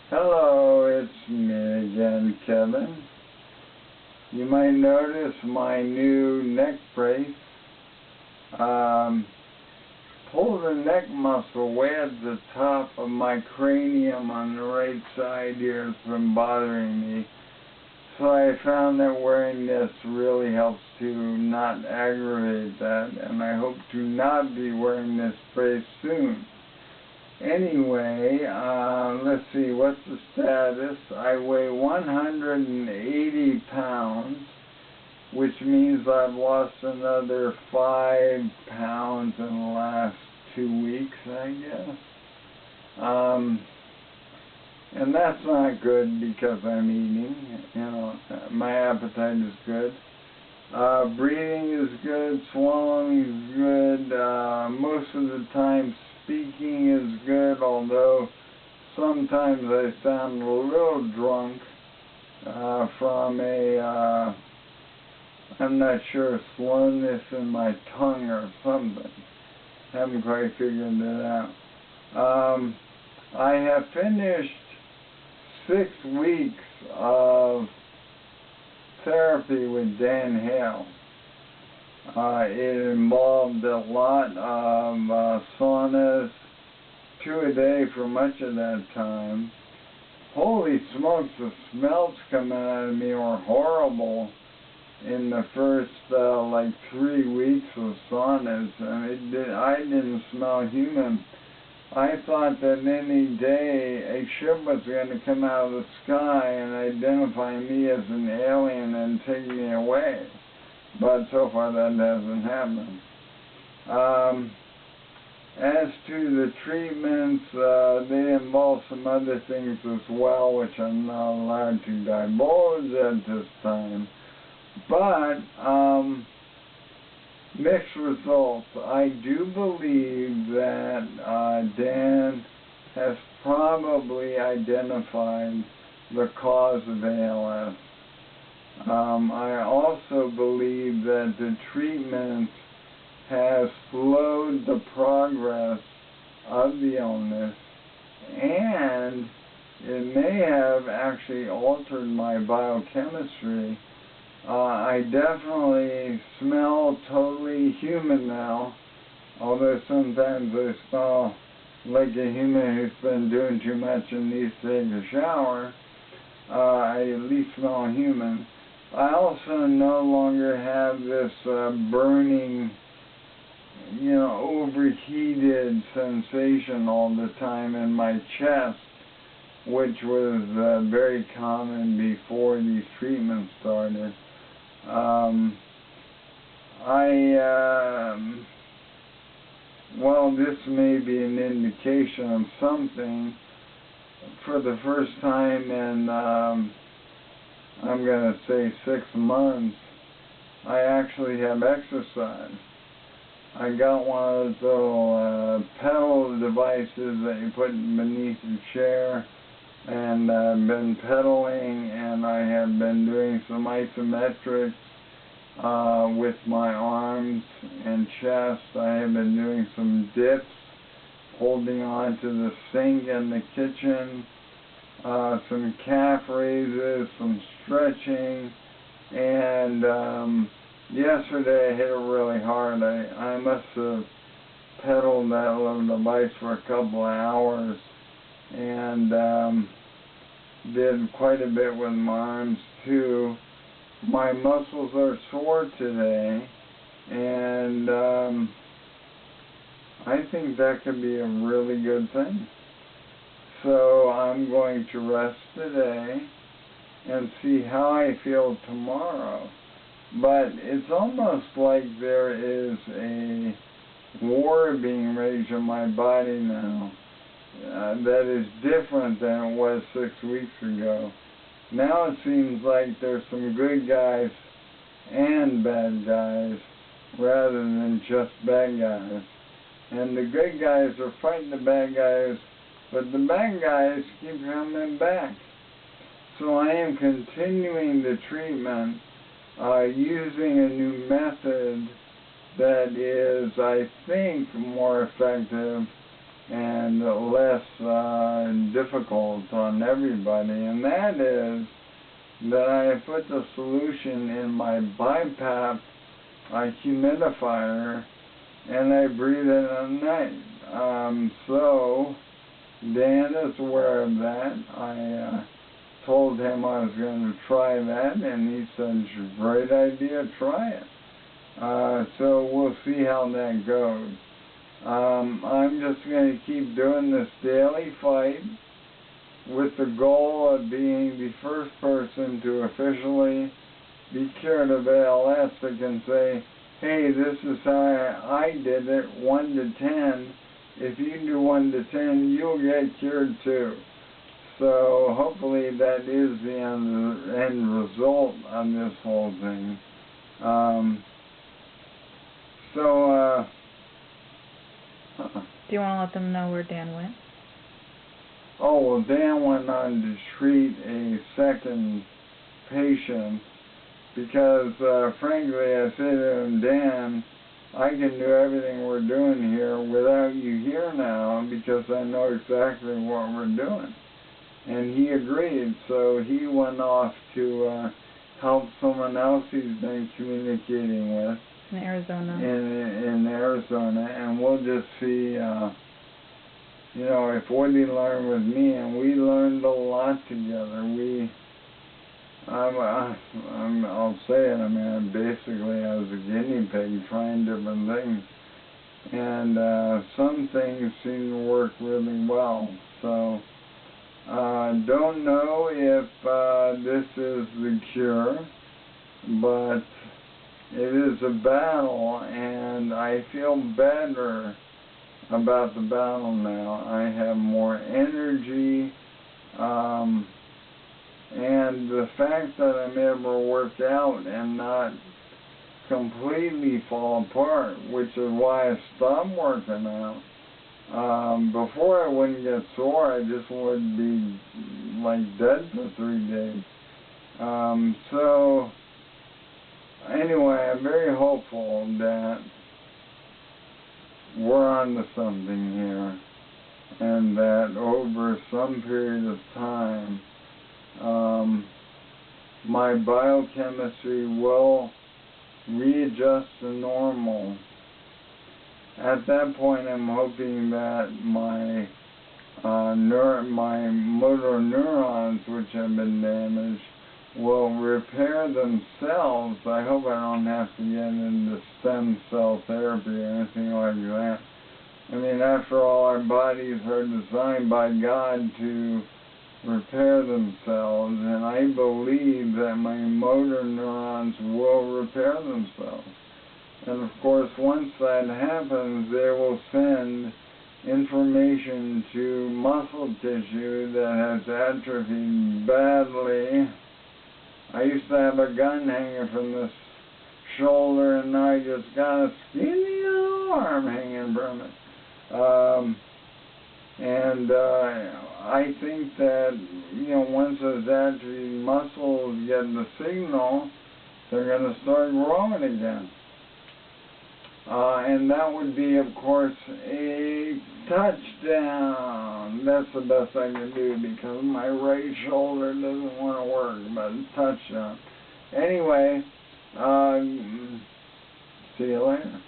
Hello, it's me again, Kevin. You might notice my new neck brace. Pull the neck muscle way at the top of my cranium on the right side here. It's been bothering me. So I found that wearing this really helps to not aggravate that, and I hope to not be wearing this brace soon. Anyway, let's see, what's the status? I weigh 180 pounds, which means I've lost another 5 pounds in the last 2 weeks, I guess. And that's not good because I'm eating. My appetite is good. Breathing is good, swallowing is good, most of the time speaking is good, although sometimes I sound a little drunk from I'm not sure, slowness in my tongue or something. Haven't quite figured it out. I have finished 6 weeks of therapy with Dan Hale. It involved a lot of saunas, 2 a day for much of that time. Holy smokes, the smells coming out of me were horrible in the first 3 weeks of saunas, and I didn't smell human. I thought that any day a ship was going to come out of the sky and identify me as an alien and take me away. But so far that hasn't happened. As to the treatments, they involve some other things as well, which I'm not allowed to divulge at this time. But mixed results. I do believe that Dan has probably identified the cause of ALS. I also believe that the treatment has slowed the progress of the illness, and it may have actually altered my biochemistry. I definitely smell totally human now, although sometimes I smell like a human who's been doing too much and needs to take a shower. I at least smell human. I also no longer have this burning, overheated sensation all the time in my chest, which was very common before these treatments started. Well, this may be an indication of something. For the first time in, I'm going to say 6 months, I actually have exercise. I got one of those little pedal devices that you put beneath your chair, and I've been pedaling, and I have been doing some isometrics with my arms and chest. I have been doing some dips, holding on to the sink in the kitchen, some calf raises, some stretching, and yesterday I hit it really hard. I must have pedaled that little device for a couple of hours, and did quite a bit with my arms too. My muscles are sore today, and I think that could be a really good thing. So I'm going to rest today and see how I feel tomorrow. But it's almost like there is a war being raged in my body now that is different than it was 6 weeks ago. Now it seems like there's some good guys and bad guys rather than just bad guys. And the good guys are fighting the bad guys, but the bad guys keep coming back. So I am continuing the treatment using a new method that is, I think, more effective and less difficult on everybody, and that is that I put the solution in my BiPAP humidifier, and I breathe it at night. So Dan is aware of that. I told him I was going to try that, and he said, "It's a great idea, try it." So we'll see how that goes. I'm just going to keep doing this daily fight with the goal of being the first person to officially be cured of ALS that can say, "Hey, this is how I did it, 1 to 10. If you do 1 to 10, you'll get cured too." So hopefully that is the end result of this whole thing. Do you want to let them know where Dan went? Oh, well, Dan went on to treat a second patient because, frankly, I said to him, "Dan, I can do everything we're doing here without you here now because I know exactly what we're doing." And he agreed, so he went off to help someone else he's been communicating with. In Arizona. In Arizona, and we'll just see, if what he learned with me, and we learned a lot together. I'll say it, basically I was a guinea pig trying different things, and some things seem to work really well. So, don't know if this is the cure, but it is a battle, and I feel better about the battle now. I have more energy, and the fact that I'm able to work out and not completely fall apart, which is why I stopped working out. Before I wouldn't get sore, I just would be like dead for 3 days. So anyway, I'm very hopeful that we're onto something here, and that over some period of time, my biochemistry will readjust to normal. At that point, I'm hoping that my motor neurons, which have been damaged, will repair themselves. I hope I don't have to get into stem cell therapy or anything like that. After all, our bodies are designed by God to repair themselves, and I believe that my motor neurons will repair themselves. And of course, once that happens, they will send information to muscle tissue that has atrophied badly. I used to have a gun hanging from this shoulder, and now I just got a skinny arm hanging from it. I think that, once those atrophied muscles get the signal, they're going to start growing again. And that would be, of course, a touchdown. That's the best I can do because my right shoulder doesn't want to work, but a touchdown. Anyway, see you later.